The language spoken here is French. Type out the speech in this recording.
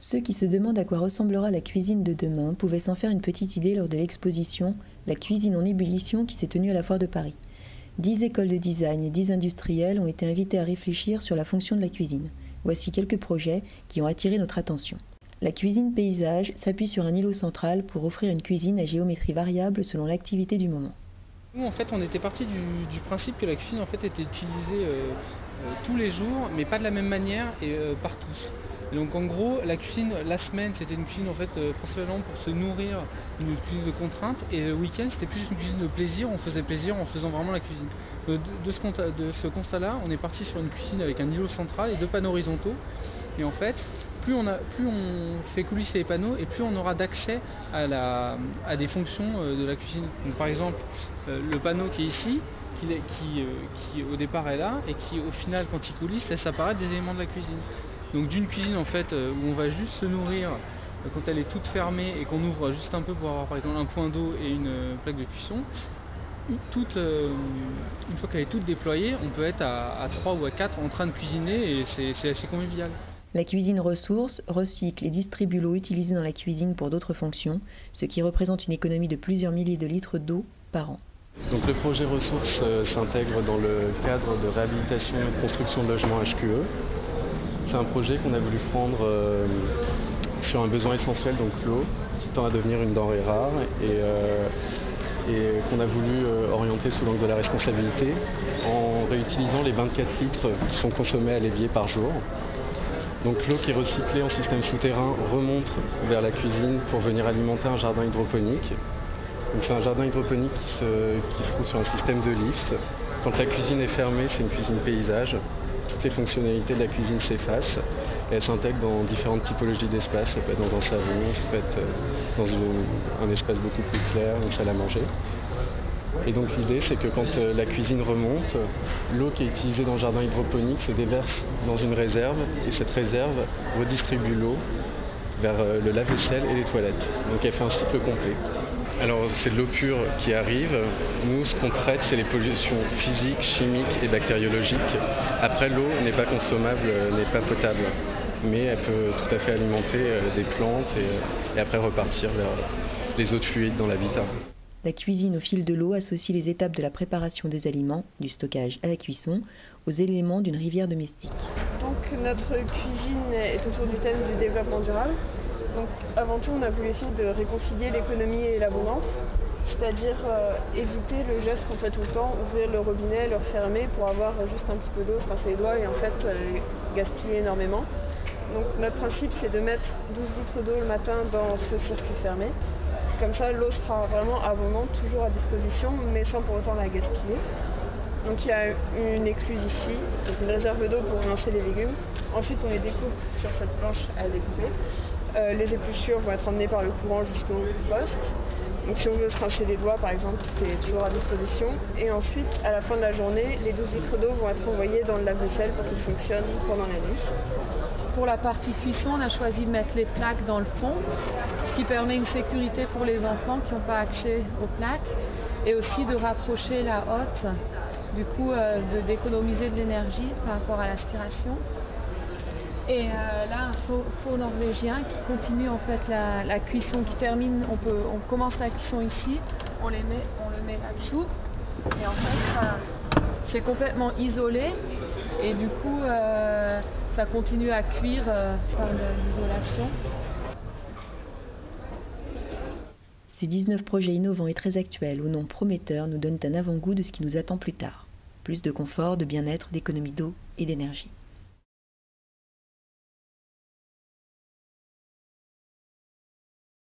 Ceux qui se demandent à quoi ressemblera la cuisine de demain pouvaient s'en faire une petite idée lors de l'exposition « La cuisine en ébullition » qui s'est tenue à la Foire de Paris. 10 écoles de design et 10 industriels ont été invités à réfléchir sur la fonction de la cuisine. Voici quelques projets qui ont attiré notre attention. La cuisine paysage s'appuie sur un îlot central pour offrir une cuisine à géométrie variable selon l'activité du moment. Nous, en fait, on était parti du principe que la cuisine en fait, était utilisée tous les jours, mais pas de la même manière et par tous. Et donc en gros, la cuisine, la semaine, c'était une cuisine en fait, principalement pour se nourrir, une cuisine de contrainte, et le week-end, c'était plus une cuisine de plaisir, on faisait plaisir en faisant vraiment la cuisine. De ce constat-là, on est parti sur une cuisine avec un îlot central et 2 panneaux horizontaux, et en fait, plus on fait coulisser les panneaux et plus on aura d'accès à des fonctions de la cuisine. Donc, par exemple, le panneau qui est ici, qui au départ est là et qui au final quand il coulisse laisse apparaître des éléments de la cuisine. Donc d'une cuisine en fait où on va juste se nourrir quand elle est toute fermée et qu'on ouvre juste un peu pour avoir par exemple un point d'eau et une plaque de cuisson, une fois qu'elle est toute déployée, on peut être à 3 ou à 4 en train de cuisiner et c'est assez convivial. La cuisine ressource recycle et distribue l'eau utilisée dans la cuisine pour d'autres fonctions, ce qui représente une économie de plusieurs milliers de litres d'eau par an. Donc le projet ressources s'intègre dans le cadre de réhabilitation et de construction de logements HQE. C'est un projet qu'on a voulu prendre sur un besoin essentiel, donc l'eau, qui tend à devenir une denrée rare et qu'on a voulu orienter sous l'angle de la responsabilité en réutilisant les 24 litres qui sont consommés à l'évier par jour. Donc l'eau qui est recyclée en système souterrain remonte vers la cuisine pour venir alimenter un jardin hydroponique. Donc c'est un jardin hydroponique qui se trouve sur un système de lift. Quand la cuisine est fermée, c'est une cuisine paysage. Toutes les fonctionnalités de la cuisine s'effacent et elles s'intègrent dans différentes typologies d'espace. Ça peut être dans un salon, ça peut être dans un espace beaucoup plus clair, une salle à manger. Et donc l'idée c'est que quand la cuisine remonte, l'eau qui est utilisée dans le jardin hydroponique se déverse dans une réserve et cette réserve redistribue l'eau vers le lave-vaisselle et les toilettes. Donc elle fait un cycle complet. Alors c'est de l'eau pure qui arrive. Nous ce qu'on traite c'est les pollutions physiques, chimiques et bactériologiques. Après l'eau n'est pas consommable, n'est pas potable. Mais elle peut tout à fait alimenter des plantes et après repartir vers les autres fluides dans l'habitat. La cuisine au fil de l'eau associe les étapes de la préparation des aliments, du stockage à la cuisson, aux éléments d'une rivière domestique. Donc notre cuisine est autour du thème du développement durable. Donc avant tout on a voulu essayer de réconcilier l'économie et l'abondance, c'est-à-dire éviter le geste qu'on fait tout le temps, ouvrir le robinet, le refermer pour avoir juste un petit peu d'eau, se rincer les doigts et en fait gaspiller énormément. Donc notre principe c'est de mettre 12 litres d'eau le matin dans ce circuit fermé. Comme ça, l'eau sera vraiment abondante, toujours à disposition, mais sans pour autant la gaspiller. Donc il y a une écluse ici, donc une réserve d'eau pour rincer les légumes. Ensuite, on les découpe sur cette planche à découper. Les épluchures vont être emmenées par le courant jusqu'au poste. Donc si on veut se rincer les doigts, par exemple, tout est toujours à disposition. Et ensuite, à la fin de la journée, les 12 litres d'eau vont être envoyés dans le lave-vaisselle pour qu'il fonctionne pendant la nuit. Pour la partie cuisson, on a choisi de mettre les plaques dans le fond, ce qui permet une sécurité pour les enfants qui n'ont pas accès aux plaques et aussi de rapprocher la hotte, du coup d'économiser de l'énergie par rapport à l'aspiration. Et là, un four norvégien qui continue en fait la cuisson, qui termine, on commence la cuisson ici, on le met là-dessous et en fait c'est complètement isolé et du coup ça continue à cuire par l'isolation. Ces 19 projets innovants et très actuels, au nom prometteur, nous donnent un avant-goût de ce qui nous attend plus tard. Plus de confort, de bien-être, d'économie d'eau et d'énergie.